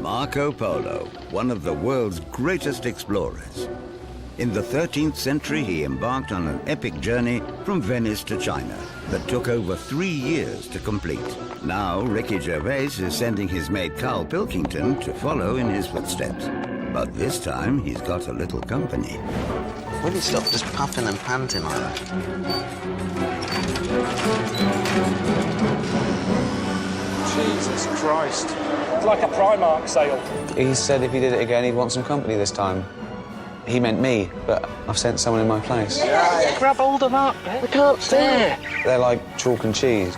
Marco Polo, one of the world's greatest explorers. In the 13th century, he embarked on an epic journey from Venice to China that took over 3 years to complete. Now, Ricky Gervais is sending his mate Karl Pilkington to follow in his footsteps. But this time, he's got a little company. Will you stop just puffing and panting like that? Jesus Christ. It's like a Primark sale. He said if he did it again, he'd want some company this time. He meant me, but I've sent someone in my place. Yeah. Grab hold of that. We can't stay. They're like chalk and cheese.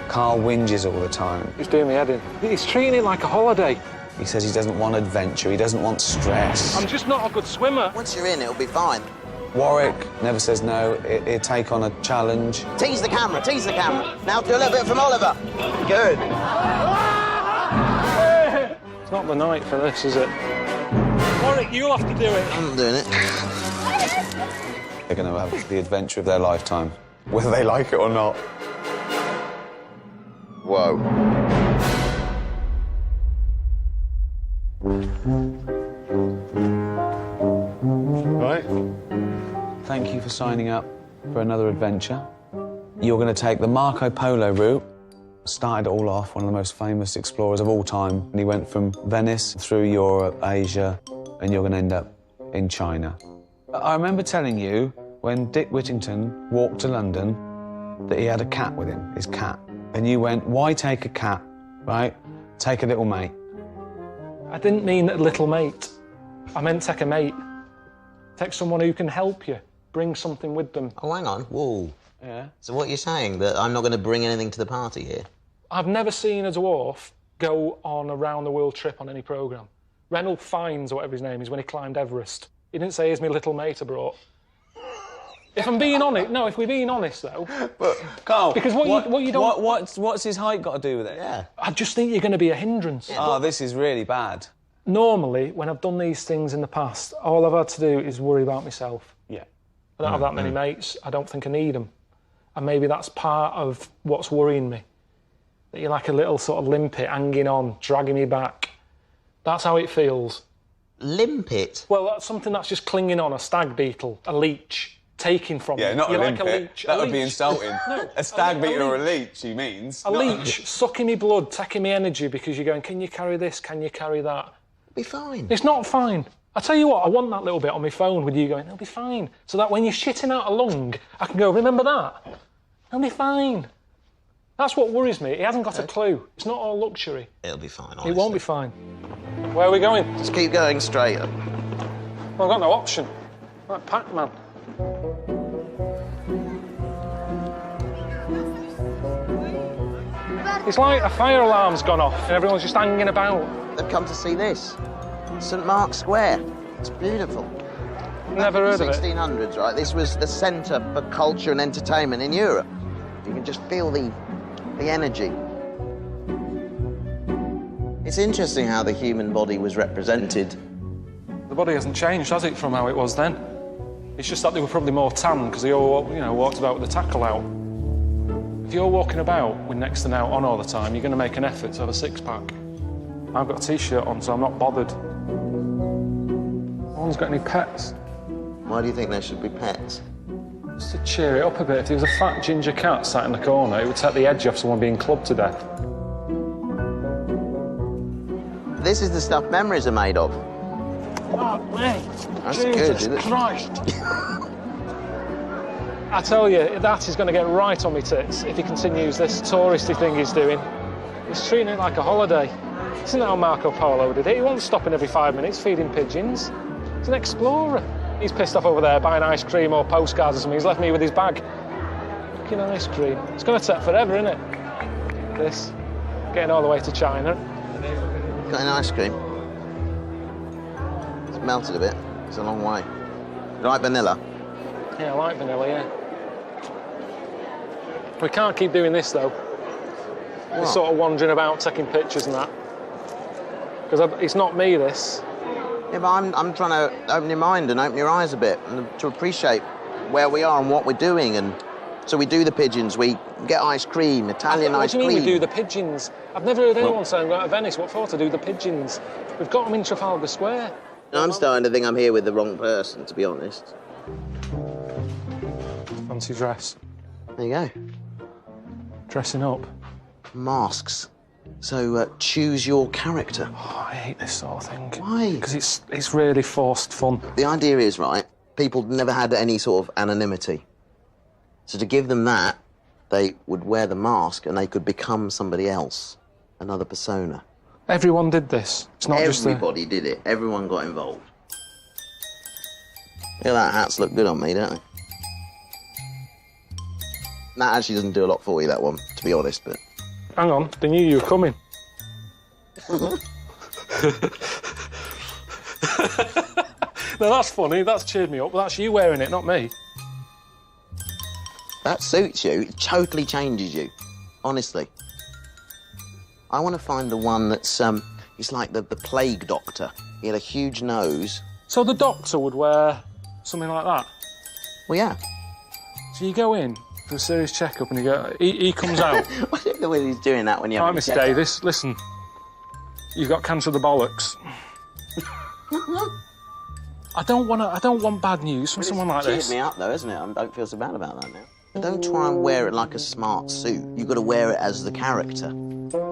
Carl whinges all the time. He's doing me head in. He's treating it like a holiday. He says he doesn't want adventure, he doesn't want stress. I'm just not a good swimmer. Once you're in, it'll be fine. Warwick never says no. He'd take on a challenge. Tease the camera, tease the camera. Now do a little bit from Oliver. Good. It's not the night for this, is it? Warwick, you'll have to do it. I'm not doing it. They're going to have the adventure of their lifetime, whether they like it or not. Whoa. Right. Thank you for signing up for another adventure. You're going to take the Marco Polo route. Started it all off, one of the most famous explorers of all time. And he went from Venice through Europe, Asia, and you're going to end up in China. I remember telling you when Dick Whittington walked to London that he had a cat with him, his cat. And you went, why take a cat, right? Take a little mate. I didn't mean a little mate. I meant take a mate. Take someone who can help you, bring something with them. Oh, hang on. Whoa. Yeah. So what you're saying, that I'm not going to bring anything to the party here? I've never seen a dwarf go on a round-the-world trip on any programme. Reynold Fiennes, or whatever his name is, when he climbed Everest. He didn't say, here's my little mate I brought. If I'm being honest, no, if we're being honest, though... But, Karl, because what you don't... What's his height got to do with it? Yeah. I just think you're going to be a hindrance. Yeah. Oh, this is really bad. Normally, when I've done these things in the past, all I've had to do is worry about myself. Yeah. I don't have that many mates. I don't think I need them. And maybe that's part of what's worrying me. That you're like a little sort of limpet hanging on, dragging me back. That's how it feels. Limpet? Well, that's something that's just clinging on, a stag beetle, a leech, taking from Yeah, me. not you're a like limpet. a leech. That would be insulting. No, a stag beetle or a leech, he means. A leech, sucking me blood, taking me energy because you're going, can you carry this, can you carry that? Be fine. It's not fine. I tell you what, I want that little bit on my phone with you going, it'll be fine. So that when you're shitting out a lung, I can go, remember that? It'll be fine. That's what worries me. He hasn't got a clue. It's not all luxury. It'll be fine, honestly. It won't be fine. Where are we going? Just keep going straight. Well, I've got no option. Like Pac-Man. It's like a fire alarm's gone off and everyone's just hanging about. They've come to see this. St Mark's Square. It's beautiful. Never heard of it. 1600s, right? This was the centre for culture and entertainment in Europe. You can just feel the energy. It's interesting how the human body was represented. The body hasn't changed, has it, from how it was then? It's just that they were probably more tan because they all, walked about with the tackle out. If you're walking about with next to now on all the time, you're going to make an effort to have a six-pack. I've got a T-shirt on, so I'm not bothered. No one's got any pets. Why do you think there should be pets? Just to cheer it up a bit. If there was a fat ginger cat sat in the corner, it would take the edge off someone being clubbed to death. This is the stuff memories are made of. Oh, mate. That's Jesus good, isn't it? Christ. I tell you, that is going to get right on me tits if he continues this touristy thing he's doing. He's treating it like a holiday. Isn't that how Marco Polo did it? He wasn't stopping every 5 minutes feeding pigeons. He's an explorer. He's pissed off over there buying ice cream or postcards or something. He's left me with his bag. Fucking ice cream. It's going to take forever, isn't it? This. Getting all the way to China. Got an ice cream? It's melted a bit. It's a long way. You like vanilla? Yeah, I like vanilla, yeah. We can't keep doing this, though. We're sort of wandering about, taking pictures and that. Because it's not me, this. Yeah, but I'm trying to open your mind and open your eyes a bit and to appreciate where we are and what we're doing and So we do the pigeons, we get ice cream, Italian What ice do you cream. mean we do the pigeons? I've never heard anyone saying, go to Venice, what for to do the pigeons? We've got them in Trafalgar Square. I'm starting to think I'm here with the wrong person, to be honest. Fancy dress. There you go. Dressing up. Masks. So choose your character. Oh, I hate this sort of thing. Why? Because it's really forced fun. The idea is, right, people never had any sort of anonymity. So to give them that, they would wear the mask and they could become somebody else, another persona. Everyone did this. It's not just Everybody did it. Everyone got involved. Yeah, that hats look good on me, don't they? That actually doesn't do a lot for you, that one, to be honest, but... Hang on, they knew you were coming. No, that's funny. That's cheered me up. But that's you wearing it, not me. That suits you. It totally changes you, honestly. I want to find the one that's, he's like the plague doctor. He had a huge nose. So the doctor would wear something like that? Well, yeah. So you go in for a serious checkup and you go, he comes out. I don't know whether he's doing that when you're... Right, Mr. Davis, listen. You've got cancer of the bollocks. I don't want bad news from someone like this. It's cheered me up, though, isn't it? I don't feel so bad about that now. But don't try and wear it like a smart suit. You've got to wear it as the character.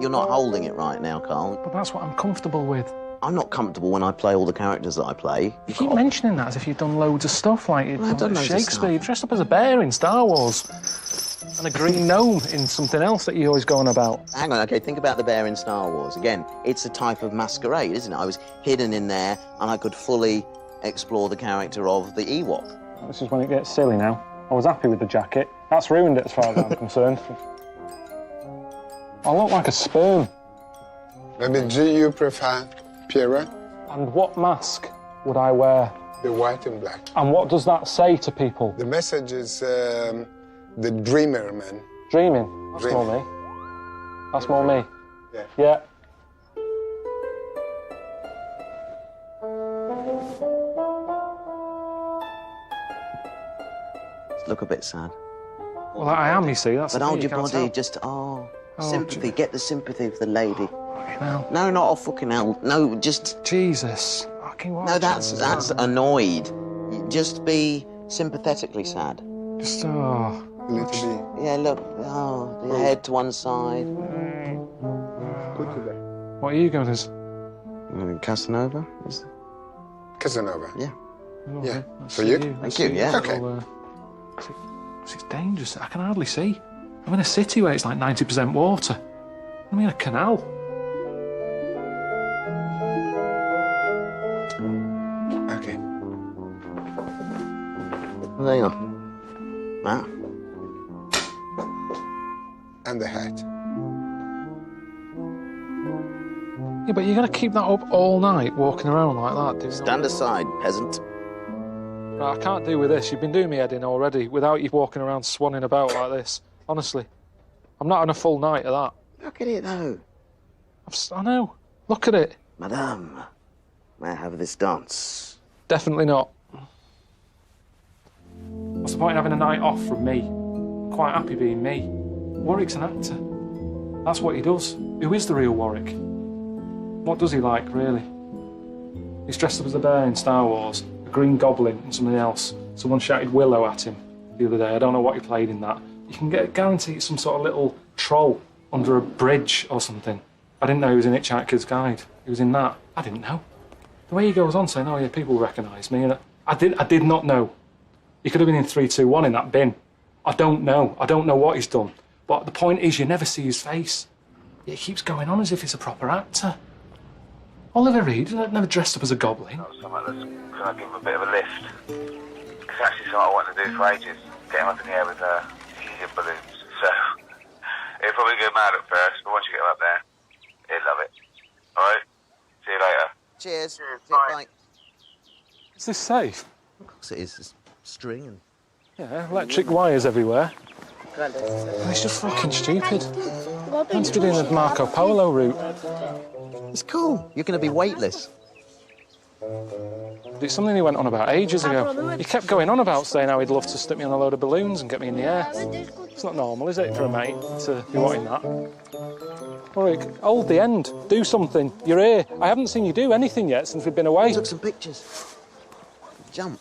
You're not holding it right now, Karl. But that's what I'm comfortable with. I'm not comfortable when I play all the characters that I play. You keep mentioning that as if you've done loads of stuff, like you've I've done loads of Shakespeare. stuff. You've dressed up as a bear in Star Wars. And a green gnome in something else that you're always going about. Hang on, OK, think about the bear in Star Wars. Again, it's a type of masquerade, isn't it? I was hidden in there and I could fully explore the character of the Ewok. This is when it gets silly now. I was happy with the jacket. That's ruined it as far as I'm concerned. I look like a sperm. Maybe do you prefer Pierrot? And what mask would I wear? The white and black. And what does that say to people? The message is the dreamer, man. Dreaming. That's Dreaming. more me. That's more me. Yeah. Yeah. Look a bit sad. Well, I am, you see. That's But the thing, hold you your can't body, tell. just, Oh, sympathy. Get the sympathy of the lady. Fucking hell. No, not a fucking hell. No, just... Jesus. Fucking what? No, that's annoyed. Just be sympathetically sad. Just, A little bit. Yeah, look. Oh, the head to one side. Put it there. What are you going as? Casanova? Casanova. Yeah. Oh, Yeah. okay. For you? Thank you, yeah. Okay. It's dangerous. I can hardly see. I'm in a city where it's like 90% water. I'm in a canal. Okay. Well, there you are. Matt? And the hat. Yeah, but you're going to keep that up all night, walking around like that, doing Stand aside, peasant. Right, I can't do with this. You've been doing me head in already without you walking around swanning about like this. Honestly. I'm not on a full night of that. Look at it, though. I know. Look at it. Madame, may I have this dance? Definitely not. What's the point in having a night off from me? I'm quite happy being me. Warwick's an actor. That's what he does. Who is the real Warwick? What does he like, really? He's dressed up as a bear in Star Wars, a green goblin and something else. Someone shouted Willow at him the other day. I don't know what he played in that. You can guarantee it's some sort of little troll under a bridge or something. I didn't know he was in Hitchhiker's Guide. He was in that. I didn't know. The way he goes on saying, oh yeah, people recognise me. And I did not know. He could have been in 3-2-1 in that bin. I don't know. I don't know what he's done. But the point is, you never see his face. It keeps going on as if he's a proper actor. Oliver Reed, never dressed up as a goblin. Can I give him a bit of a lift? It's actually something I wanted to do for ages. Get him up in the air with helium balloons. So, he'll probably go mad at first, but once you get him up there, he'll love it. Alright? See you later. Cheers. Bye. Is this safe? Of course it is. It's string and... Yeah, electric wires everywhere. It's just fucking stupid. I'm meant to be doing the Marco Polo route. It's cool. You're going to be weightless. It's something he went on about ages ago. He kept going on about saying how he'd love to stick me on a load of balloons and get me in the air. It's not normal, is it, for a mate to be wanting that? Warwick, hold the end. Do something. You're here. I haven't seen you do anything yet since we've been away. I took some pictures. Jump.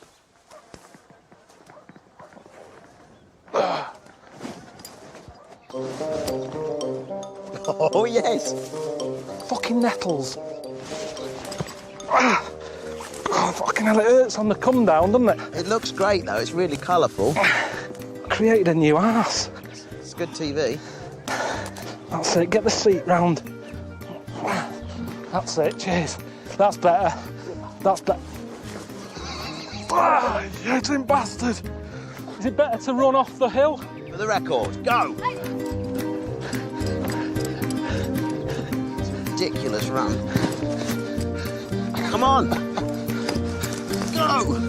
Oh, yes. Fucking nettles. Oh, fucking hell, it hurts on the come down, doesn't it? It looks great, though. It's really colourful. Created a new ass. It's good TV. That's it, get the seat round. That's it, cheers. That's better. That's better. Ah, you hitting bastard. Is it better to run off the hill? For the record, go! It's a ridiculous run. Come on! Go!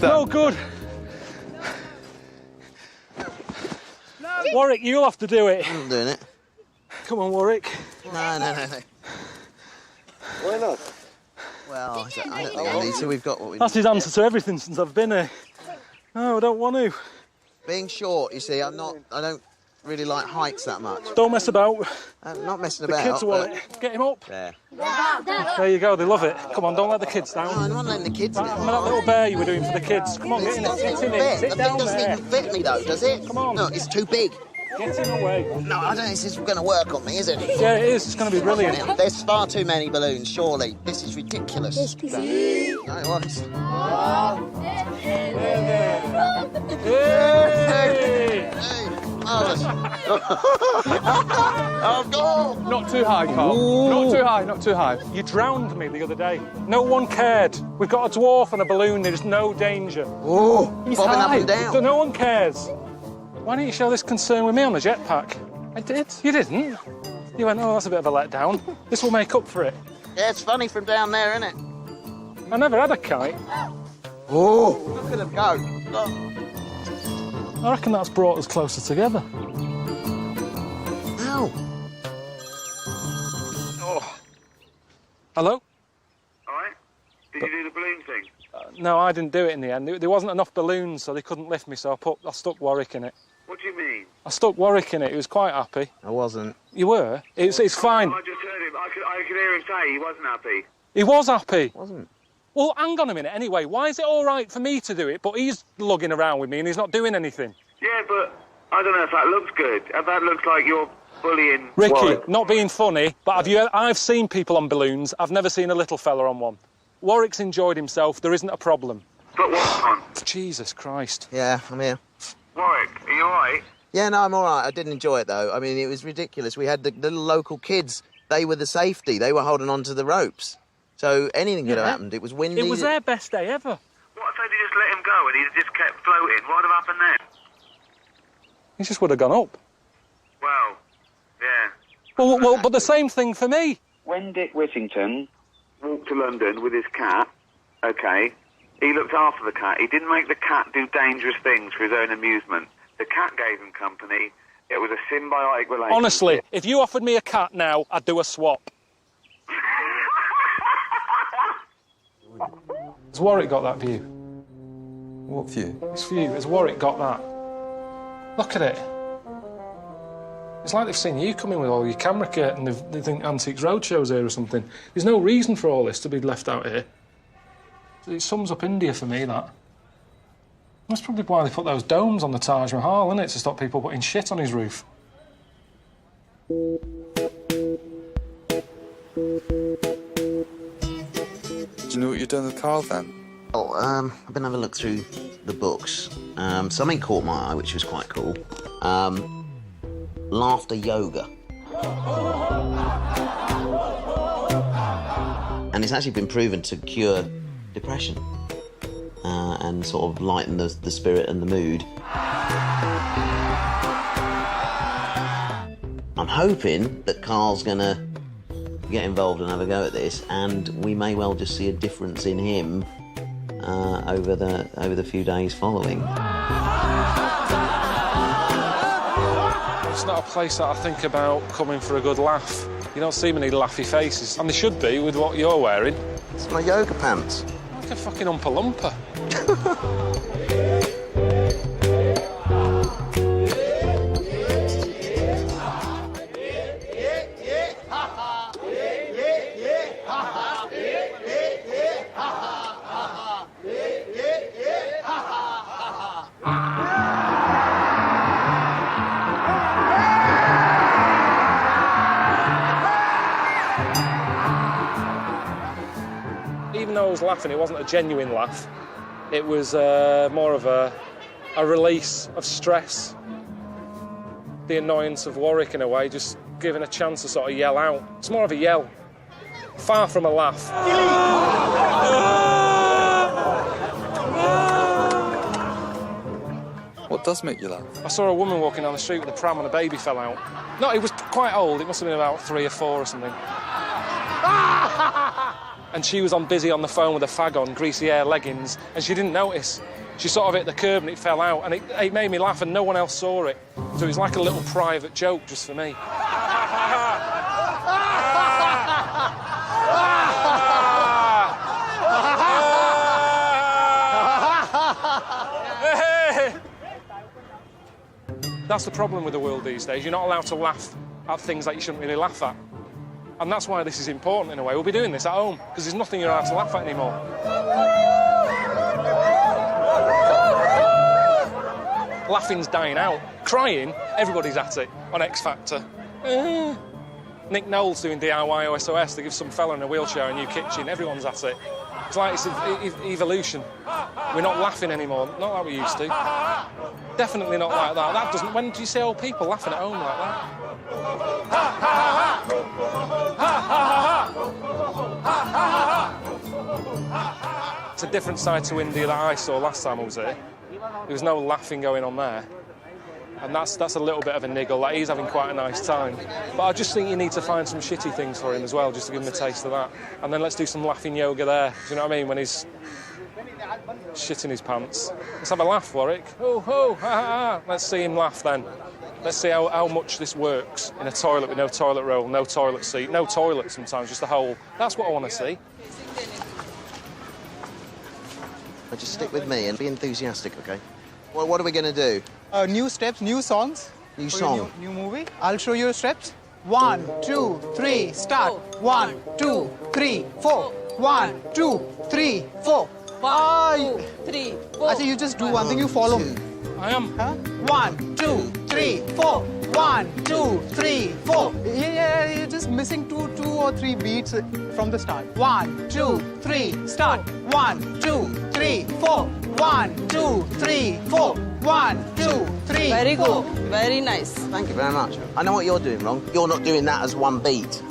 No good. Warwick, you'll have to do it. I'm doing it. Come on, Warwick. No. Why not? Well, I don't think I need to. We've got what we That's his answer to everything since I've been here. No, I don't want to. Being short, you see, I don't really like heights that much. Don't mess about. I'm not messing The about. kids want it. Get him up. There. There you go, they love it. Come on, don't let the kids down. No, I'm not letting the kids in. Remember that little bear you were doing for the kids? Come on, get in it. Sit in it. Sit The down thing doesn't there. even fit me, though, does it? Come on. No, it's too big. Get him away. No, I don't think this is going to work on me, is it? Yeah, it is. It's going to be brilliant. There's far too many balloons, surely. This is ridiculous. No, it was. Hey! Oh, God! Not too high, Karl. Not too high, not too high. You drowned me the other day. No one cared. We've got a dwarf and a balloon. There's no danger. Oh, He's bobbing up high. and down. So no one cares. Why didn't you show this concern with me on the jetpack? I did. You didn't. You went, oh, that's a bit of a letdown. This will make up for it. Yeah, it's funny from down there, isn't it? I never had a kite. Oh, look at them go. Look. I reckon that's brought us closer together. Ow. Oh. Hello? All right? Did you do the balloon thing? No, I didn't do it in the end. There wasn't enough balloons, so they couldn't lift me, so I stuck Warwick in it. What do you mean? I stuck Warwick in it. He was quite happy. I wasn't. You were? It's fine. I just heard him. I could hear him say he wasn't happy. He was happy. Wasn't. Well, hang on a minute. Anyway, why is it all right for me to do it, but he's lugging around with me and he's not doing anything? Yeah, but I don't know if that looks good. If that looks like you're bullying Ricky, Warwick. not being funny, but I've seen people on balloons. I've never seen a little fella on one. Warwick's enjoyed himself. There isn't a problem. Put what on? Jesus Christ. Yeah, I'm here. Warwick, are you all right? Yeah, no, I'm all right. I didn't enjoy it, though. I mean, it was ridiculous. We had the little local kids. They were the safety. They were holding on to the ropes. So anything could have happened. It was windy. It was their best day ever. What if they just let him go and he just kept floating? What would have happened then? He just would have gone up. Well, yeah. Well, but the same thing for me. When Dick Whittington walked to London with his cat, okay, he looked after the cat. He didn't make the cat do dangerous things for his own amusement. The cat gave him company. It was a symbiotic relationship. Honestly, if you offered me a cat now, I'd do a swap. Has Warwick got that view? What view? It's for you. Has Warwick got that? Look at it. It's like they've seen you come in with all your camera kit and they think Antiques Roadshow's here or something. There's no reason for all this to be left out here. It sums up India for me, that. That's probably why they put those domes on the Taj Mahal, isn't it? To stop people putting shit on his roof. Do you know what you've done with Karl then? Oh, I've been having a look through the books. Something caught my eye, which was quite cool. Laughter yoga. And it's actually been proven to cure depression and sort of lighten the spirit and the mood. I'm hoping that Karl's going to get involved and have a go at this, and we may well just see a difference in him over the few days following. It's not a place that I think about coming for a good laugh. You don't see many laughy faces, and they should be with what you're wearing. It's my yoga pants. Like a fucking Oompa Loompa. Even though I was laughing, it wasn't a genuine laugh. It was more of a release of stress. The annoyance of Warwick, in a way, just given a chance to sort of yell out. It's more of a yell, far from a laugh. What does make you laugh? I saw a woman walking down the street with a pram and a baby fell out. No, it was quite old. It must have been about 3 or 4 or something. And she was busy on the phone with a fag on, greasy hair, leggings, and she didn't notice. She sort of hit the curb and it fell out, and it made me laugh, and no one else saw it. So it was like a little private joke just for me. That's the problem with the world these days. You're not allowed to laugh at things that you shouldn't really laugh at. And that's why this is important, in a way. We'll be doing this at home, because there's nothing you're allowed to laugh at anymore. Laughing's dying out. Crying, everybody's at it on X Factor. Nick Noel's doing DIY OSOS to give some fella in a wheelchair a new kitchen. Everyone's at it. It's like it's evolution. We're not laughing anymore, not like we used to. Definitely not like that. That doesn't. When do you see old people laughing at home like that? It's a different side to India that I saw last time I was here. There was no laughing going on there. And that's a little bit of a niggle. Like, he's having quite a nice time. But I just think you need to find some shitty things for him as well, just to give him a taste of that. And then let's do some laughing yoga there. Do you know what I mean? When he's shitting his pants. Let's have a laugh, Warwick. Oh, ho, ha, ha, ha. Let's see him laugh then. Let's see how much this works in a toilet with no toilet roll, no toilet seat, no toilet sometimes, just a hole. That's what I want to see. But just stick with me and be enthusiastic, OK? Well, what are we going to do? New steps, new songs. New song. New movie. I'll show you steps. 1, 2, 3, start. 1, 2, 3, 4. 1, 2, 3, 4. 1, 2, 3, 4. I say you just do one thing, you follow me. I am. Huh? 1, 2, 3, 4. 1, 2, 3, 4. Yeah, you're just missing two or three beats from the start. 1, 2, 3, start. 1, 2, 3, 4. 1, 2, 3, 4. 1, 2, 3, Very 4. good. Very nice. Thank you very much. I know what you're doing wrong. You're not doing that as one beat.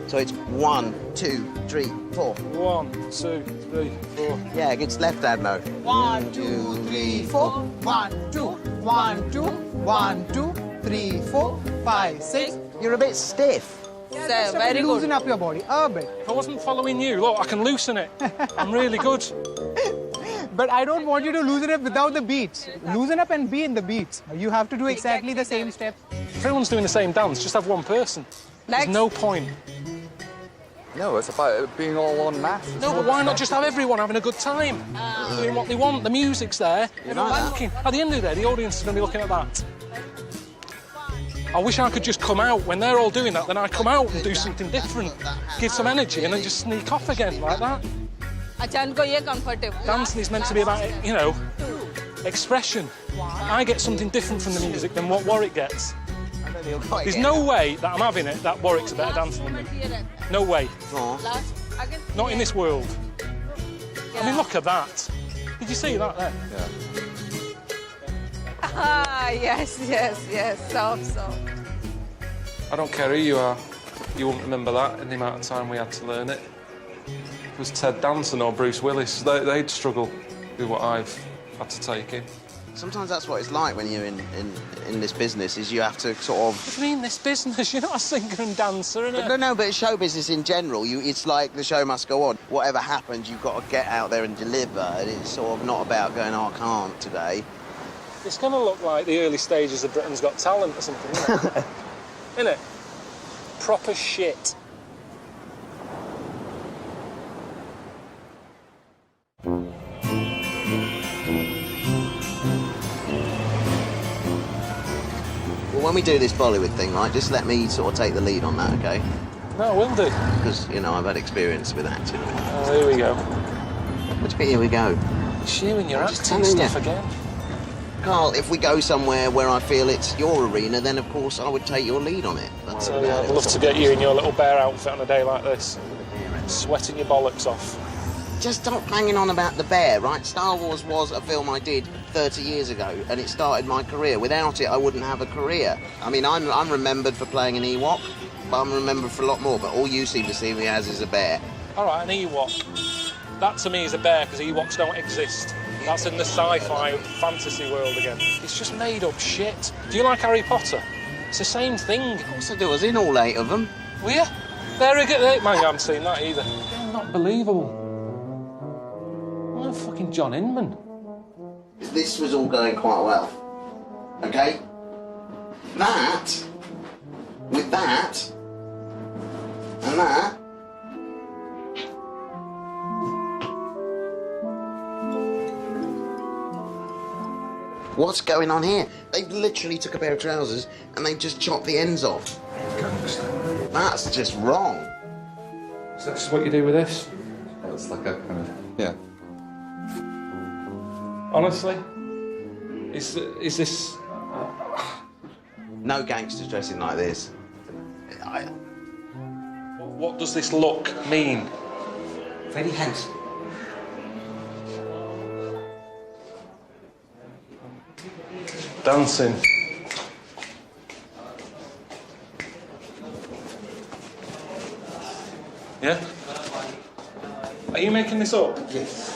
So it's 1, 2, 3, 4. 1, 2, 3, 4. Yeah, it's left hand mode. 1, 2, 3, 4. 1, 2, 1, 2, 1, 2, 3, 4, 5, 6. You're a bit stiff. Sir, very Loosen good. up your body a bit. If I wasn't following you, look, I can loosen it. I'm really good. But I don't want you to loosen up without the beats. Loosen up and be in the beats. You have to do exactly the same steps. If everyone's doing the same dance, just have one person. There's Next. no point. No, it's about it being all on mass. No, but why not just have everyone having a good time? Doing what they want, the music's there, everyone's looking. At the end of the day, the audience is going to be looking at that. I wish I could just come out. When they're all doing that, then I come out and do something different. Give some energy and then just sneak off again, like that. Achan ko ye comfortable. Dancing is meant to be about, you know, expression. I get something different from the music than what Warwick gets. There's no way that I'm having it that Warwick's a better dancer than me. No way. Last. Again. Not in this world. I mean, look at that. Did you see that there? Yeah. Ah, yes. Soft. I don't care who you are. You won't remember that in the amount of time we had to learn it. If it was Ted Danson or Bruce Willis, they'd struggle with what I've had to take in. Sometimes that's what it's like when you're in this business, is you have to sort of... What do you mean, this business? You're not a singer and dancer, innit? No, but show business in general, it's like the show must go on. Whatever happens, you've got to get out there and deliver, and it's sort of not about going, oh, I can't today. It's going to look like the early stages of Britain's Got Talent or something, isn't it? Isn't it? Proper shit. Well, when we do this Bollywood thing, right, just let me sort of take the lead on that, okay? No, will do. Because, you know, I've had experience with acting. Oh, here we go. What do you mean, here we go? It's you and your Just acting telling stuff you. again. Carl, if we go somewhere where I feel it's your arena, then of course I would take your lead on it. That's So, yeah, I'd love to get you in your little bear outfit on a day like this. Sweating your bollocks off. Just stop banging on about the bear, right? Star Wars was a film I did 30 years ago, and it started my career. Without it, I wouldn't have a career. I mean, I'm remembered for playing an Ewok, but I'm remembered for a lot more, but all you seem to see me as is a bear. All right, an Ewok. That to me is a bear, because Ewoks don't exist. That's in the sci-fi fantasy world again. It's just made up shit. Do you like Harry Potter? It's the same thing. Of course I do. I was in all 8 of them. Were you? There we go. Man, you haven't seen that either. Not believable. I'm fucking John Inman. This was all going quite well, okay? That, with that, and that, what's going on here? They literally took a pair of trousers and they just chopped the ends off. That's just wrong. So this is what you do with this? Oh, it's like a kind of, yeah. Honestly? Is this... No gangsters dressing like this. What does this look mean? Very handsome. Dancing. Yeah? Are you making this up? Yes.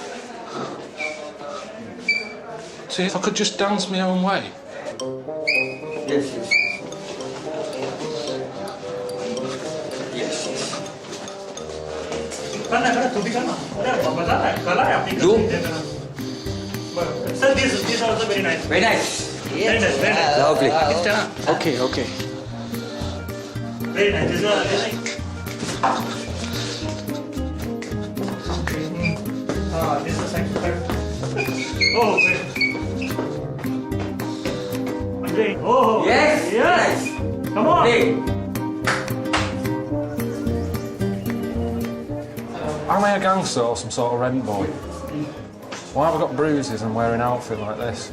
See, if I could just dance my own way. Yes, yes. Sir, these are also very nice. Very nice. Very nice, very nice. Lovely. Okay, okay. Very nice. These are very nice. This is second part. Oh, great. Oh, Yes. yes. Come on. Hey. Am I a gangster or some sort of rent boy? Why have I got bruises and wearing an outfit like this?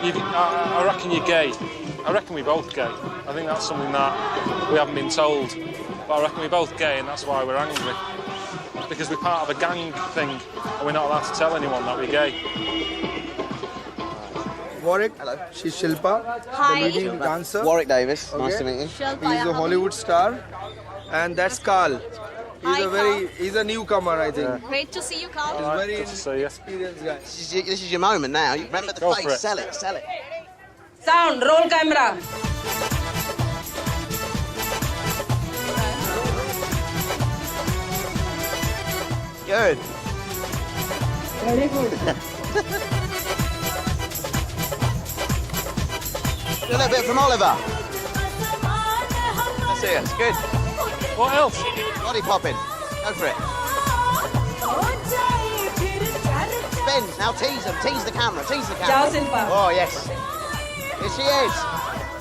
I reckon you're gay. I reckon we're both gay. I think that's something that we haven't been told. But I reckon we're both gay and that's why we're angry. Because we're part of a gang thing and we're not allowed to tell anyone that we're gay. Warwick, she's Shilpa, Hi. the leading dancer. Warwick Davis, Okay. nice to meet you. He's a Hollywood star, and that's Karl. He's a newcomer, I think. Great to see you, Karl. He's very good to see you. experienced guy. This is your moment now. You remember the Go face. for it. Sell it, sell it. Sound, roll camera. Good. Very good. A little bit from Oliver. That's it. It's good. What else? Body popping. Go for it. Spin. Now tease them. Tease the camera. Tease the camera. Ciao, Silpa. Oh, yes. Here she is.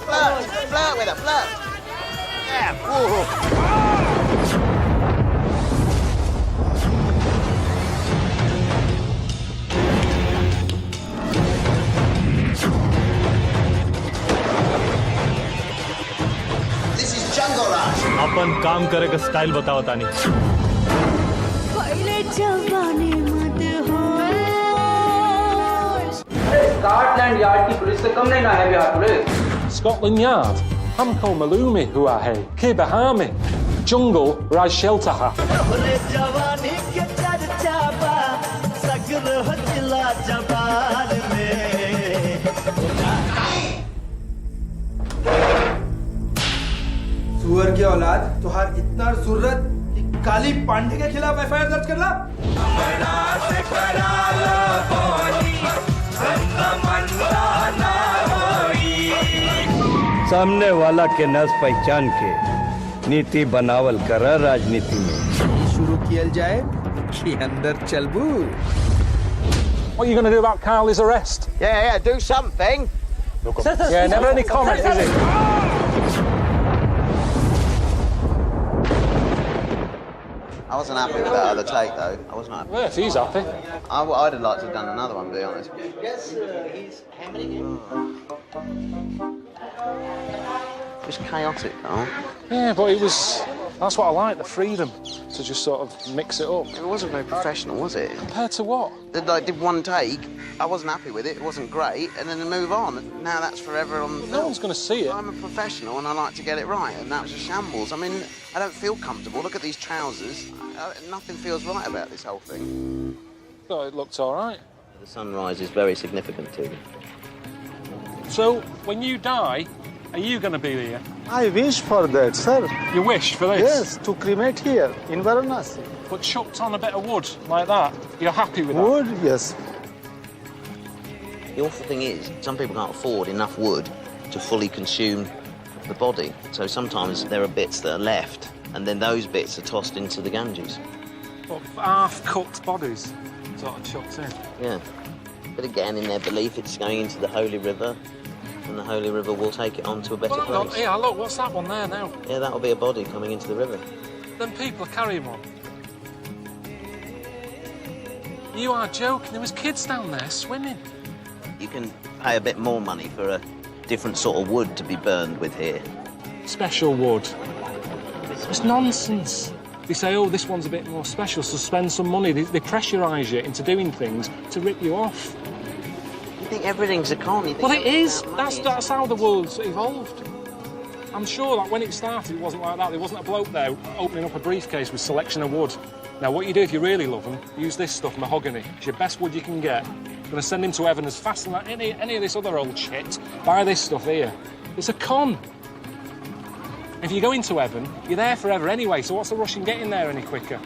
Flirt. Flirt with her. Flirt. Yeah. Whoa. This is Jungle Rush. अपन काम करे का style बताओ तानी. Scotland yard की police से कम नहीं ना है Bihar police. Scotland Yard. Hamko Malumi Huahe. Kibahami. Jungle Raj Sheltaha. सुअर की औलाद, तुहार इतना जरूरत कि काली पांडे के खिलाफ एफआईआर दर्ज करला? सामने वाला के नस पहचान के नीति बनावल करा राजनीति में। शुरू किया जाए कि अंदर चलबू। What are you going to do about Karl's arrest? Yeah, do something. Yeah, never any comment, is it? I wasn't happy with that other take, though. I wasn't happy. Well, if he's happy. I'd have liked to have done another one, to be honest. Yes, he's hammering it. It was chaotic, Karl. Yeah, but it was... That's what I like, the freedom to just sort of mix it up. It wasn't very professional, was it? Compared to what? They did one take, I wasn't happy with it, it wasn't great, and then they move on. Now that's forever on the film. No one's going to see it. I'm a professional and I like to get it right, and that was a shambles. I mean, I don't feel comfortable. Look at these trousers. Nothing feels right about this whole thing. Thought it looked all right. The sunrise is very significant to me. So, when you die, are you going to be here? I wish for that, sir. You wish for this? Yes, to cremate here in Varanasi. But chucked on a bit of wood like that, you're happy with that? Wood, yes. The awful thing is, some people can't afford enough wood to fully consume the body. So sometimes there are bits that are left, and then those bits are tossed into the Ganges. But half-cooked bodies sort of chucked in? Yeah. But again, in their belief, it's going into the Holy River, and the Holy River will take it on to a better place. Yeah, look, what's that one there now? Yeah, that'll be a body coming into the river. Then people are carrying one. You are joking, there was kids down there swimming. You can pay a bit more money for a different sort of wood to be burned with here. Special wood. It's nonsense. They say, oh, this one's a bit more special, so spend some money. They pressurise you into doing things to rip you off. You think everything's a con? Well, it is. That's how the world's evolved. I'm sure that when it started, it wasn't like that. There wasn't a bloke there opening up a briefcase with selection of wood. Now, what you do if you really love them, use this stuff, mahogany. It's your best wood you can get. You're going to send him to heaven as fast as any of this other old shit. Buy this stuff here. It's a con. If you go into heaven, you're there forever anyway, so what's the rush in getting there any quicker?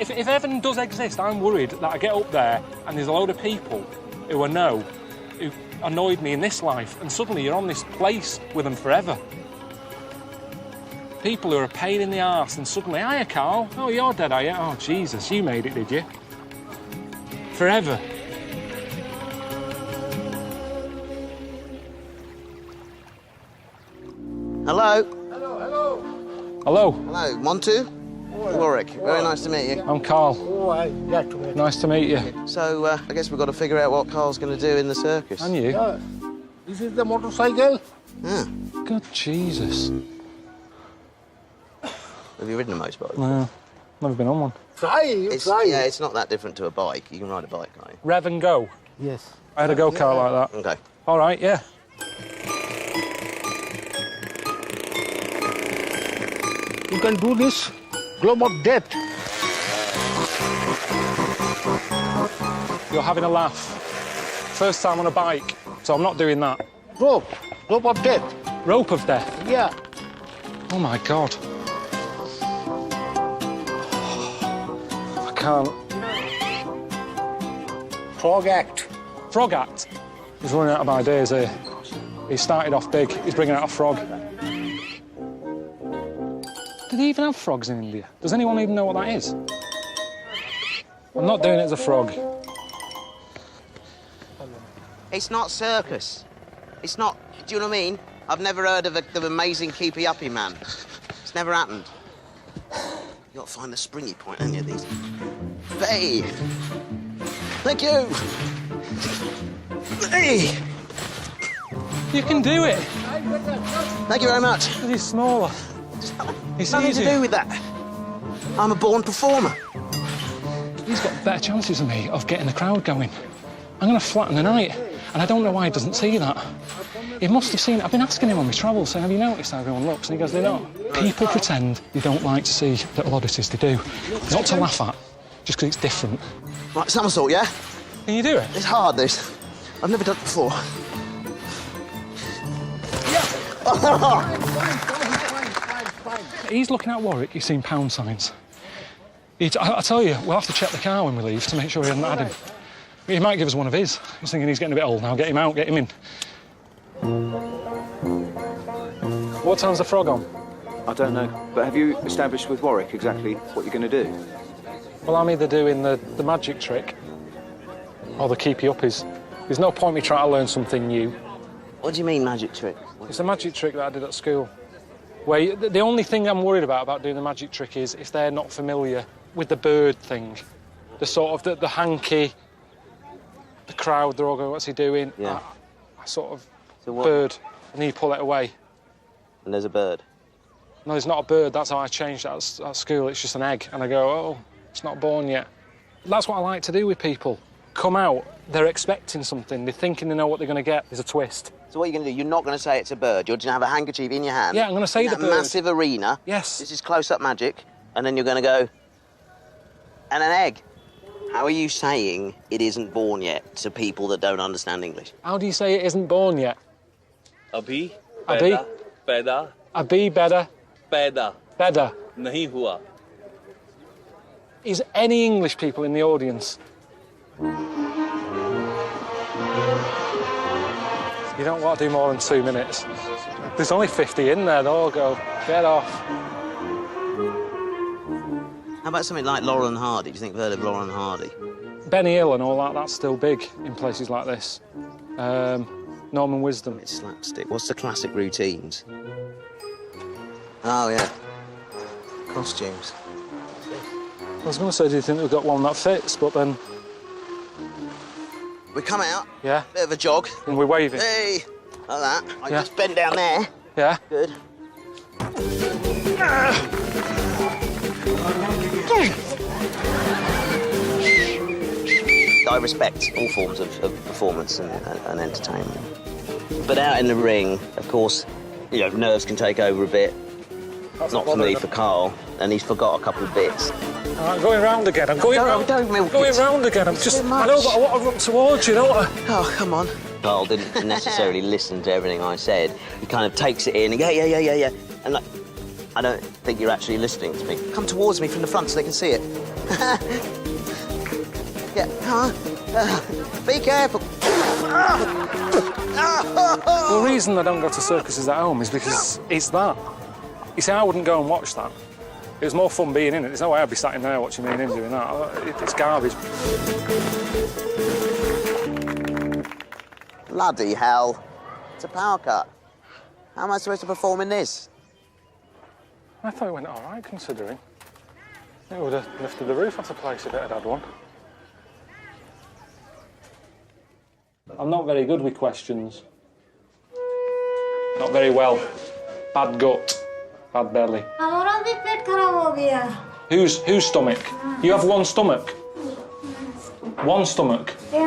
If heaven does exist, I'm worried that I get up there and there's a load of people who who annoyed me in this life, and suddenly you're on this place with them forever. People who are a pain in the arse, and suddenly, hiya, Karl. Oh, you're dead, are you? Oh, Jesus, you made it, did you? Forever. Hello. Hello. Hello, Montu? Warwick, very nice to meet you. I'm Karl. Oh, Nice to meet you. So, I guess we've got to figure out what Karl's going to do in the circus. And you? Yeah. This is the motorcycle. Yeah. Good Jesus. Have you ridden a motorbike? No, never been on one. Try. Yeah, it's not that different to a bike. You can ride a bike, can't you? Rev and go. Yes. I had a go-kart like that. Okay. All right, yeah. You can do this globe of death. You're having a laugh. First time on a bike, so I'm not doing that. Rope of death. Rope of death? Yeah. Oh, my God. I can't. Frog act. Frog act? He's running out of ideas here. He started off big. He's bringing out a frog. Do they even have frogs in India? Does anyone even know what that is? I'm not doing it as a frog. It's not circus. It's not... Do you know what I mean? I've never heard of the amazing keepy-uppy man. It's never happened. You've got to find the springy point, haven't you, these? Hey! Thank you! Hey! You can do it. Thank you very much. He's smaller. It's Nothing easy. to do with that. I'm a born performer. He's got better chances than me of getting the crowd going. I'm going to flatten the night, and I don't know why he doesn't see that. He must have seen it. I've been asking him on my travels, saying, have you noticed how everyone looks? And he goes, they don't. People pretend they don't like to see little oddities. They do. Not to laugh at, just because it's different. Right, somersault, yeah? Can you do it? It's hard, this. I've never done it before. He's looking at Warwick, he's seen pound signs. I tell you, we'll have to check the car when we leave to make sure he hasn't had him. He might give us one of his. He's thinking he's getting a bit old now. Get him out, get him in. What time's the frog on? I don't know. But have you established with Warwick exactly what you're going to do? Well, I'm either doing the magic trick or the keepy uppies. There's no point me trying to learn something new. What do you mean, magic trick? It's a magic trick that I did at school. Where the only thing I'm worried about doing the magic trick is if they're not familiar with the bird thing. The sort of the hanky, the crowd, they're all going, what's he doing? Yeah. I sort of, So what? bird, and then you pull it away. And there's a bird? No, there's not a bird. That's how I changed it at school. It's just an egg. And I go, oh, it's not born yet. That's what I like to do with people. Come out, they're expecting something. They're thinking they know what they're going to get. There's a twist. So what are you going to do? You're not going to say it's a bird. You're just going to have a handkerchief in your hand. Yeah, I'm going to say the bird. Massive arena. Yes. This is close-up magic. And then you're going to go, and an egg. How are you saying it isn't born yet to people that don't understand English? How do you say it isn't born yet? Abhi, Abhi, पैदा, Abhi, better. पैदा, Better. नहीं हुआ. Is any English people in the audience? You don't want to do more than 2 minutes. There's only 50 in there, they'll all go, get off. How about something like Laurel and Hardy? Do you think you've heard of Laurel and Hardy? Benny Hill and all that, that's still big in places like this. Norman Wisdom. It's slapstick. What's the classic routines? Oh, yeah. Costumes. I was going to say, do you think we've got one that fits, but then... We come out. Yeah. Bit of a jog. And we're waving. Hey! Like that. I Yeah. just bend down there. Yeah. Good. I respect all forms of performance and entertainment. But out in the ring, of course, you know, nerves can take over a bit. Not for me, for Karl, and he's forgot a couple of bits. I'm going round again. I'm going round. Don't milk going it. round again. I'm just. I know, but I want to run towards you, don't I? Oh, come on. Karl didn't necessarily listen to everything I said. He kind of takes it in and yeah. And like, I don't think you're actually listening to me. Come towards me from the front so they can see it. Yeah, be careful. The reason I don't go to circuses at home is because it's that. You see, I wouldn't go and watch that. It was more fun being in it. There's no way I'd be sat in there watching me and him doing that. It's garbage. Bloody hell. It's a power cut. How am I supposed to perform in this? I thought it went all right, considering. It would have lifted the roof off the place if it had had one. I'm not very good with questions. Not very well. Bad gut. Bad belly. Whose stomach? You have one stomach? One stomach? He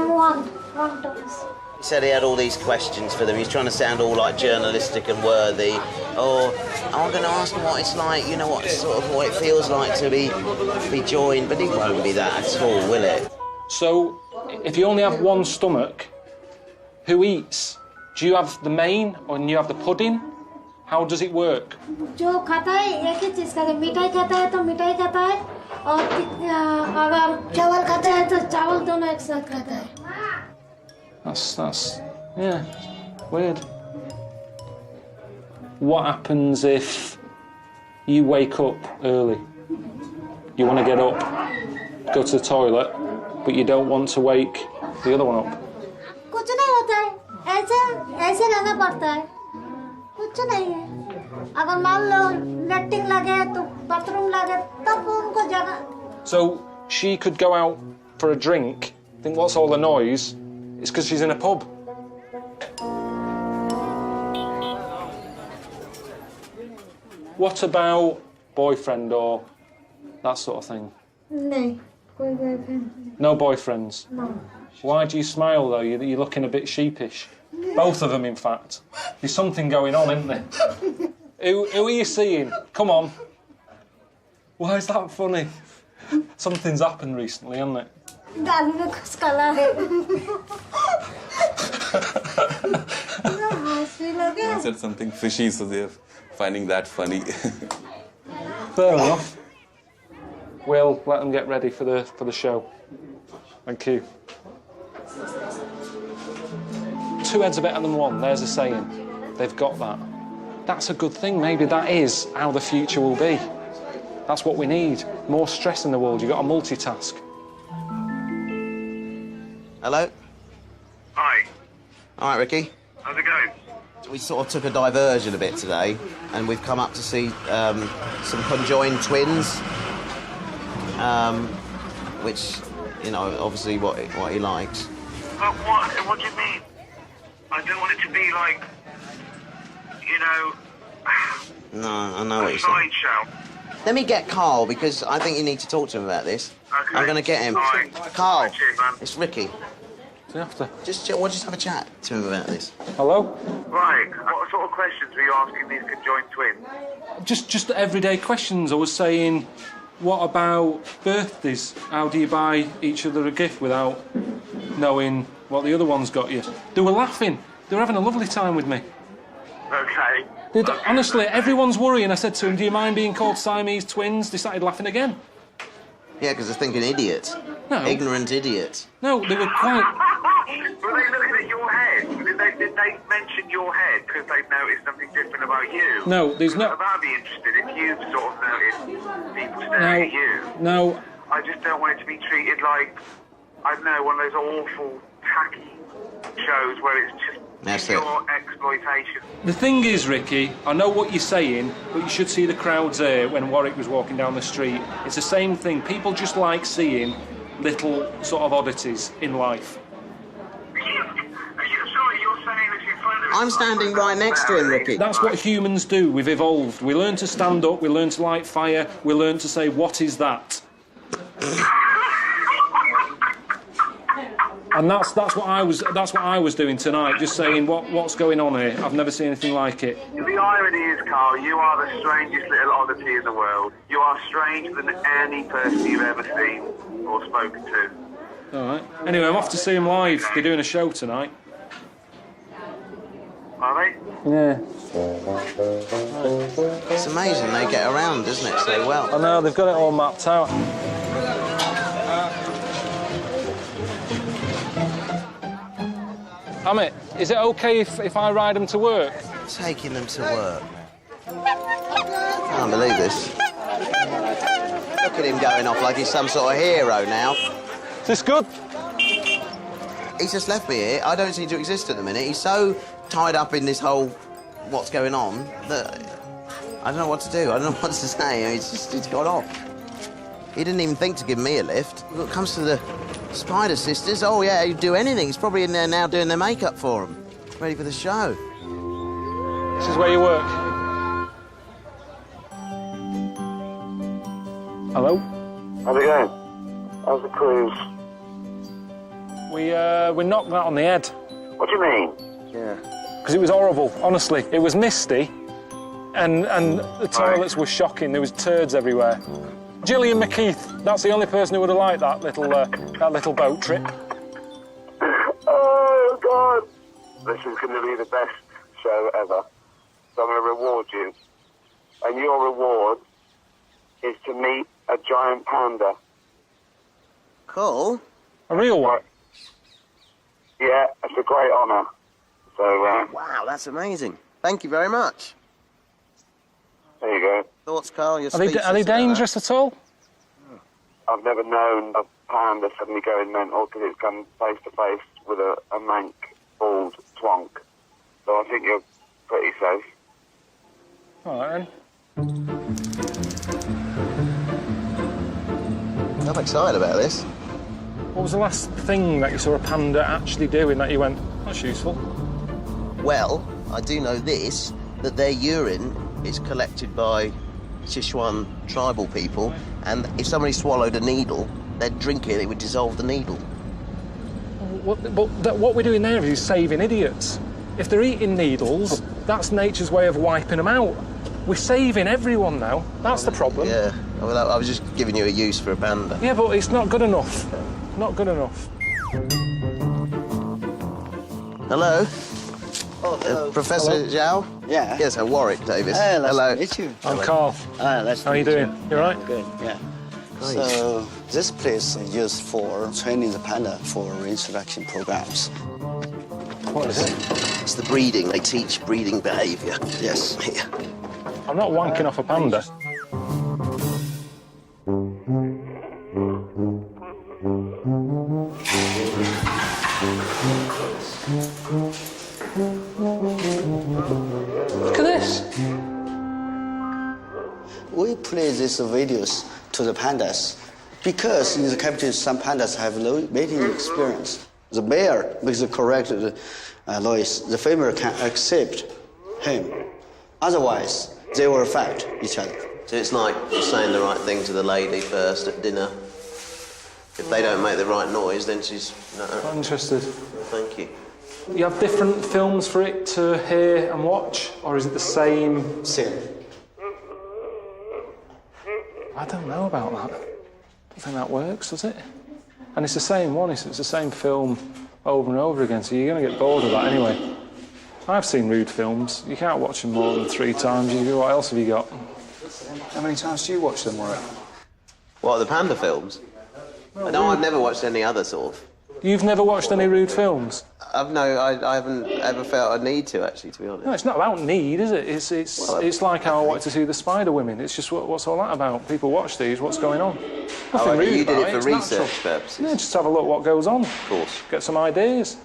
said he had all these questions for them. He's trying to sound all like journalistic and worthy. Oh, I'm going to ask him what it's like, you know, what it feels like to be joined, but it won't be that at all, will it? So, if you only have one stomach, who eats? Do you have the main or do you have the pudding? How does it work? जो खाता है एक ही चीज खाता है मिठाई खाता है तो मिठाई खाता है और अगर चावल खाता है तो चावल दोनों एक साथ खाता है That's yeah, weird. What happens if you wake up early? You want to get up, go to the toilet, but you don't want to wake the other one up? कुछ नहीं होता है ऐसे रहना पड़ता है कुछ नहीं है अगर मान लो लेटरिन लगे तो बाथरूम लगे तब उनको जगह So she could go out for a drink, think what's all the noise? It's because she's in a pub. What about boyfriend or that sort of thing? नहीं कोई boyfriend No boyfriends? No. Why do you smile though? You're looking a bit sheepish. Both of them, in fact. There's something going on, isn't there? Who are you seeing? Come on. Why is that funny? Something's happened recently, hasn't it? दाल में कुछ काला है He said something fishy, so they're finding that funny. Fair enough. We'll let them get ready for the show. Thank you. Two heads are better than one. There's a saying. They've got that. that's a good thing. Maybe that is how the future will be. That's what we need. More stress in the world. You've got to multitask. Hello? Hi. All right, Ricky. How's it going? We sort of took a diversion a bit today, and we've come up to see some conjoined twins, which, you know, obviously what he likes. But what do you mean? I don't want it to be like, you know... No, I know what you're saying. saying. Let me get Karl, because I think you need to talk to him about this. Okay. I'm going to get him. Right. Karl, Cheers, man. it's Ricky. Do you have to? Just have a chat to him about this. Hello? Right. What sort of questions were you asking these conjoined twins? Just everyday questions. I was saying, what about birthdays? How do you buy each other a gift without knowing what the other one's got you? They were laughing. They were having a lovely time with me. Okay. Honestly, everyone's worrying. I said to them, do you mind being called Siamese twins? They started laughing again. Yeah, because they're thinking idiot. No. Ignorant idiot. No, they were quite... Were they looking at your head? Did they mention your head because they've noticed something different about you? No, there's no... I'd be interested if you've sort of noticed people staring at you. No. I just don't want it to be treated like, I don't know, one of those awful, tacky shows where it's just pure exploitation. The thing is, Ricky, I know what you're saying, but you should see the crowds here when Warwick was walking down the street. It's the same thing. People just like seeing little sort of oddities in life. I'm standing right next to him, Ricky. That's what humans do. We've evolved. We learn to stand up, we learn to light fire, we learn to say, what is that? And that's what I was doing tonight, just saying what's going on here. I've never seen anything like it. The irony is, Karl, you are the strangest little oddity in the world. You are stranger than any person you've ever seen or spoken to. All right. Anyway, I'm off to see them live. They're doing a show tonight. Are they? Yeah. It's amazing they get around, isn't it, so well? I know, they've got it all mapped out. Amit, is it okay if I ride them to work? Taking them to work. I can't believe this. Look at him going off like he's some sort of hero now. Is this good? He's just left me here. I don't seem to exist at the minute. He's so tied up in this whole what's going on that I don't know what to do. I don't know what to say. He's gone off. He didn't even think to give me a lift. When it comes to the Spider Sisters, oh yeah, he'd do anything. He's probably in there now doing their makeup for them, ready for the show. This is where you work. Hello? How's it going? How's the cruise? We knocked that on the head. What do you mean? Yeah. Because it was horrible, honestly. It was misty, and the toilets were shocking. There was turds everywhere. Gillian McKeith, that's the only person who would have liked that little boat trip. Oh, God. This is going to be the best show ever. So I'm going to reward you. And your reward is to meet a giant panda. Cool. A real one? Yeah, it's a great honour. So, wow, that's amazing. Thank you very much. There you go. Thoughts, Karl? Your Are they dangerous at all? I've never known a panda suddenly going mental because it's come face to face with a mank, bald twonk. So I think you're pretty safe. All right, then. I'm excited about this. What was the last thing that you saw a panda actually doing that you went, that's useful? Well, I do know this, that their urine is collected by Sichuan tribal people, and if somebody swallowed a needle, they'd drink it, it would dissolve the needle. What we're doing there is saving idiots. If they're eating needles, that's nature's way of wiping them out. We're saving everyone now. That's the problem. Yeah, well, I was just giving you a use for a panda. Yeah, but it's not good enough. Not good enough. Hello? Oh, hello. Professor Hello. Zhao? Yeah. Yes, Warwick Davis. Hey, nice hello. to meet you. I'm Karl. How are you doing? You all right? Good, yeah. Great. So, this place is used for training the panda for reintroduction programs. What is it? It's the breeding. They teach breeding behaviour. Yes, here. I'm not wanking off a panda. Look at this. We play these videos to the pandas because in the captivity some pandas have low mating experience. The male makes the correct noise. The female can accept him. Otherwise, they will fight each other. So it's like saying the right thing to the lady first at dinner. If they don't make the right noise, then she's... No. Not interested. Thank you. You have different films for it to hear and watch, or is it the same? Same. I don't know about that. I don't think that works, does it? And it's the same one, it's the same film over and over again, so you're going to get bored of that anyway. I've seen rude films. You can't watch them more than 3 times. What else have you got? How many times do you watch them, Warwick? What, the panda films? No, I've never watched any other sort of... You've never watched any rude films? I haven't ever felt a need to, actually, to be honest. No, it's not about need, is it? It's like how I wanted to see the Spider Women. It's just what's all that about? People watch these, what's going on? Nothing rude you did about it for research purposes? Yeah, just have a look what goes on. Of course. Get some ideas.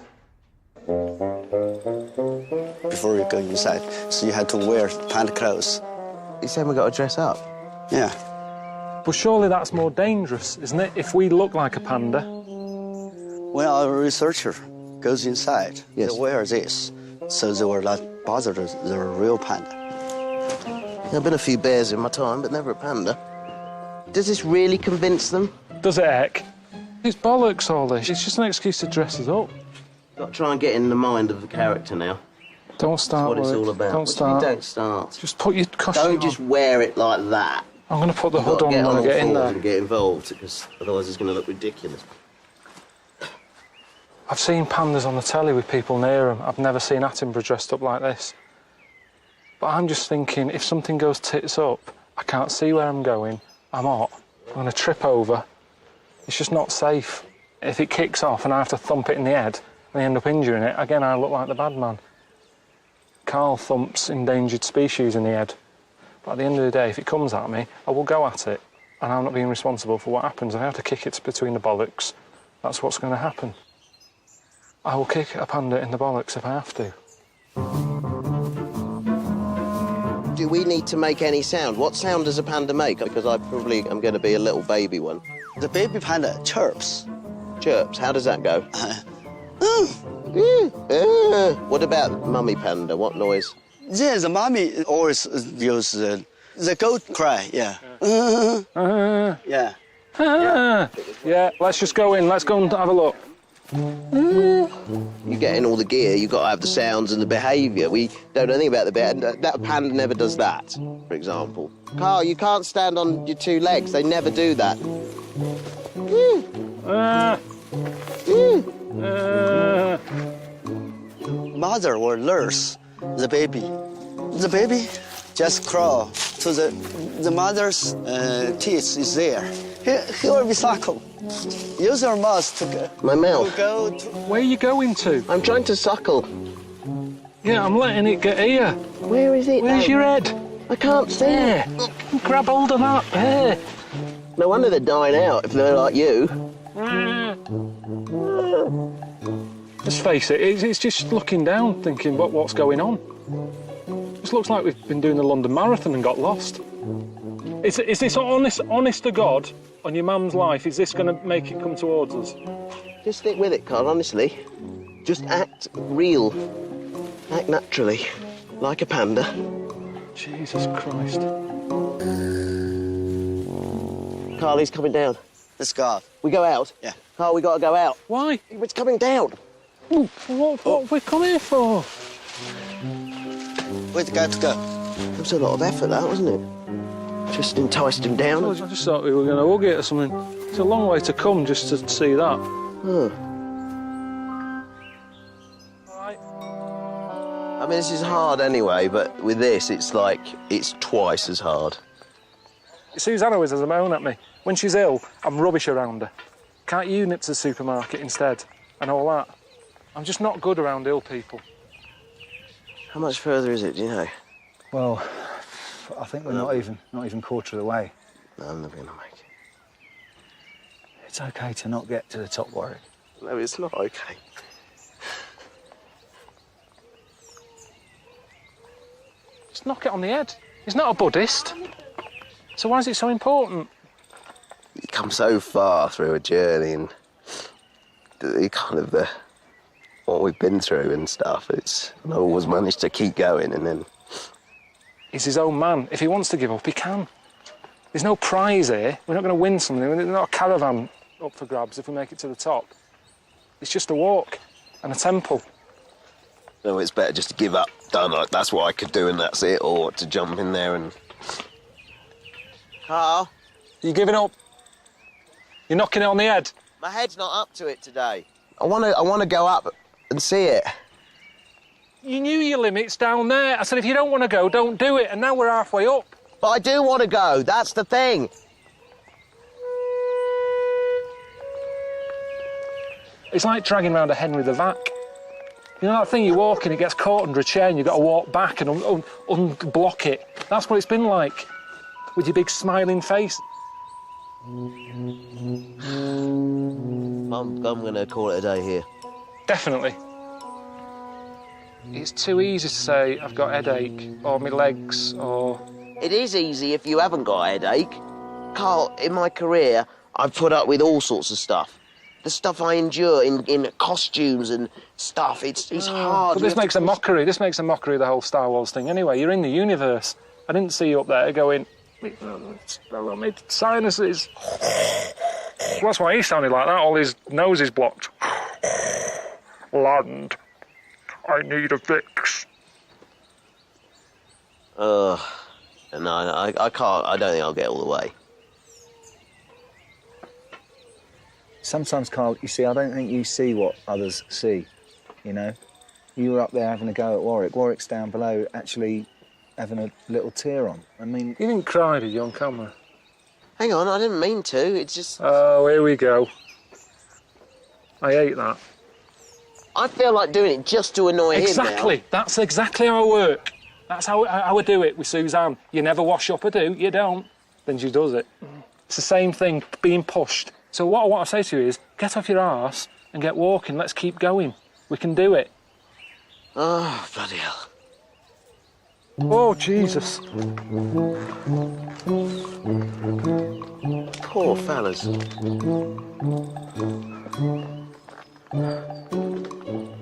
Before you go inside, so you had to wear panda clothes. You said we got to dress up? Yeah. But surely that's more dangerous, isn't it? If we look like a panda. When our researcher goes inside, yes, they wear this, so they will not bother the real panda. There have been a few bears in my time, but never a panda. Does this really convince them? Does it, heck? It's bollocks, all this. It's just an excuse to dress us up. Got to try and get in the mind of the character now. Don't start. That's what it's all about. Don't start. Don't start. Just put your costume Don't just wear it like that. I'm going to put the hood on when I get in there. And get involved, because otherwise it's going to look ridiculous. I've seen pandas on the telly with people near them. I've never seen Attenborough dressed up like this. But I'm just thinking, if something goes tits up, I can't see where I'm going. I'm hot. I'm going to trip over. It's just not safe. If it kicks off and I have to thump it in the head and I end up injuring it, again, I look like the bad man. Karl thumps endangered species in the head. But at the end of the day, if it comes at me, I will go at it. And I'm not being responsible for what happens. If I have to kick it between the bollocks, that's what's going to happen. I will kick a panda in the bollocks if I have to. Do we need to make any sound? What sound does a panda make? Because I probably am going to be a little baby one. The baby panda chirps. Chirps? How does that go? What about mummy panda? What noise? Yeah, the mommy always use the goat cry, yeah. Yeah. Yeah, let's just go in. Let's go and have a look. You get in all the gear, you've got to have the sounds and the behaviour. We don't know anything about the behaviour. That panda never does that, for example. Karl, you can't stand on your 2 legs. They never do that. Mother will nurse the baby. The baby just crawl to the mother's teeth is there. He will be suckle. Use your mouth to go. My mouth? Where are you going to? I'm trying to suckle. Yeah, I'm letting it get here. Where is it? Where's your head? I can't see. There. Grab hold of that. There. No wonder they're dying out if they're like you. Let's face it, it's just looking down, thinking, what's going on? This looks like we've been doing the London Marathon and got lost. Is this honest to God, on your mum's life, is this going to make it come towards us? Just stick with it, Karl, honestly. Just act real. Act naturally. Like a panda. Jesus Christ. Karl, he's coming down. Let's go. We go out? Yeah. Karl, we got to go out. Why? It's coming down. What have we come here for? Where's the guy to go? It was a lot of effort, that, wasn't it? Just enticed him down. I just thought we were going to hug it or something. It's a long way to come just to see that. Huh. I mean, this is hard anyway, but with this, it's like, it's twice as hard. Susanna always has a moan at me. When she's ill, I'm rubbish around her. Can't you nip to the supermarket instead? And all that. I'm just not good around ill people. How much further is it, do you know? Well, I think we're not even quarter of the way. No, I'm never going to make it. It's okay to not get to the top, Warwick. No, it's not okay. Just knock it on the head. He's not a Buddhist. So why is it so important? You come so far through a journey and you kind of what we've been through and stuff. I've always managed to keep going, and then He's his own man. If he wants to give up, he can. There's no prize here. We're not going to win something. There's not a caravan up for grabs if we make it to the top. It's just a walk and a temple. no, it's better just to give up. Done. Like, that's what I could do, and that's it, or to jump in there and. Karl, you giving up? You're knocking it on the head. My head's not up to it today. I want to go up and see it. You knew your limits down there. I said, if you don't want to go, don't do it. And now we're halfway up. But I do want to go. That's the thing. It's like dragging around a Henry the Vac. You know that thing you walk in, it gets caught under a chair and you've got to walk back and unblock it. That's what it's been like, with your big smiling face. I'm going to call it a day here. Definitely. It's too easy to say, I've got a headache, or my legs, or... It is easy if you haven't got a headache. Karl, in my career, I've put up with all sorts of stuff. The stuff I endure in costumes and stuff, it's hard. But this makes a mockery. This makes a mockery of the whole Star Wars thing. Anyway, you're in the universe. I didn't see you up there going, my sinuses. Well, that's why he sounded like that. All his nose is blocked. Land. I need a fix. No, I can't. I don't think I'll get all the way. Sometimes, Karl, you see, I don't think you see what others see, you know? You were up there having a go at Warwick. Warwick's down below actually having a little tear on. I mean... You didn't cry, did you, on camera? Hang on, I didn't mean to. It's just... Oh, here we go. I hate that. I feel like doing it just to annoy him now. Exactly. That's exactly how I work. That's how I do it with Suzanne. You never wash up, I do. You don't. Then she does it. It's the same thing, being pushed. So what I want to say to you is, get off your arse and get walking. Let's keep going. We can do it. Oh, bloody hell. Oh, Jesus. Poor fellas.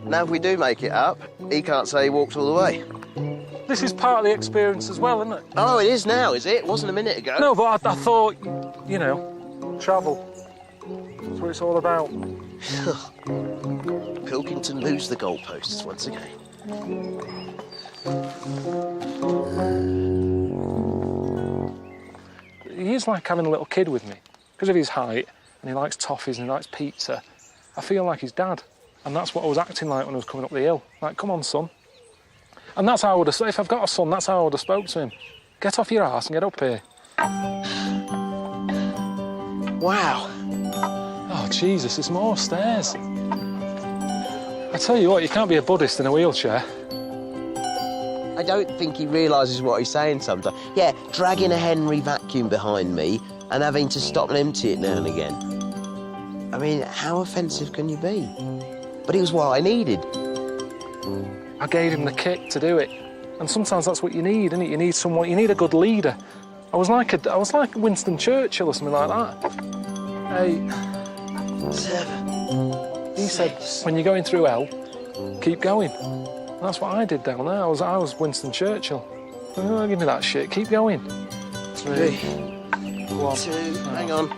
Now, if we do make it up, he can't say he walked all the way. This is part of the experience as well, isn't it? Oh, it is now, is it? It wasn't a minute ago. No, but I thought, you know, travel. That's what it's all about. Pilkington lose the goalposts once again. He is like having a little kid with me. Because of his height, and he likes toffees and he likes pizza, I feel like his dad. And that's what I was acting like when I was coming up the hill. Like, come on, son. And that's how I would have... If I've got a son, that's how I would have spoke to him. Get off your arse and get up here. Wow. Oh, Jesus, there's more stairs. I tell you what, you can't be a Buddhist in a wheelchair. I don't think he realises what he's saying sometimes. Yeah, dragging a Henry vacuum behind me and having to stop and empty it now and again. I mean, how offensive can you be? But it was what I needed. I gave him the kick to do it. And sometimes that's what you need, isn't it? You need someone, you need a good leader. I was like Winston Churchill or something like that. 8, 7. He said, when you're going through hell, keep going. And that's what I did down there. I was Winston Churchill. Oh, give me that shit. Keep going. 3, 1. 2. Hang on.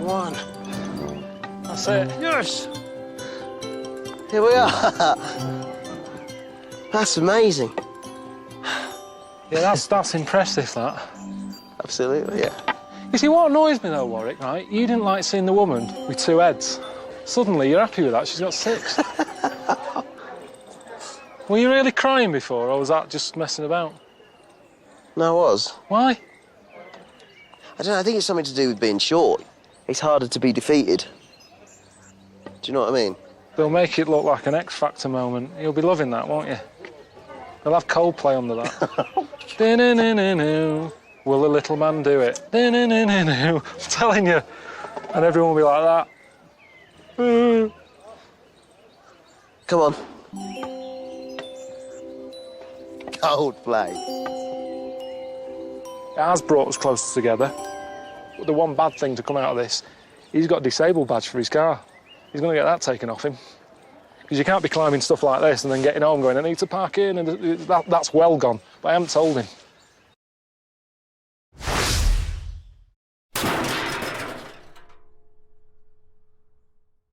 1. That's it. Yes. Here we are. That's amazing. Yeah, that's impressive, that. Absolutely, yeah. You see, what annoys me, though, Warwick, right? You didn't like seeing the woman with 2 heads. Suddenly, you're happy with that. She's got 6. Were you really crying before, or was that just messing about? No, I was. Why? I don't know, I think it's something to do with being short. It's harder to be defeated. Do you know what I mean? They'll make it look like an X Factor moment. You'll be loving that, won't you? They'll have Coldplay under that. Do-do-do-do-do. Will the little man do it? Do-do-do-do-do. I'm telling you. And everyone will be like that. Come on. Coldplay. It has brought us closer together. But the one bad thing to come out of this, he's got a disabled badge for his car. He's going to get that taken off him. Because you can't be climbing stuff like this and then getting home going, I need to park in, and that's well gone. But I haven't told him.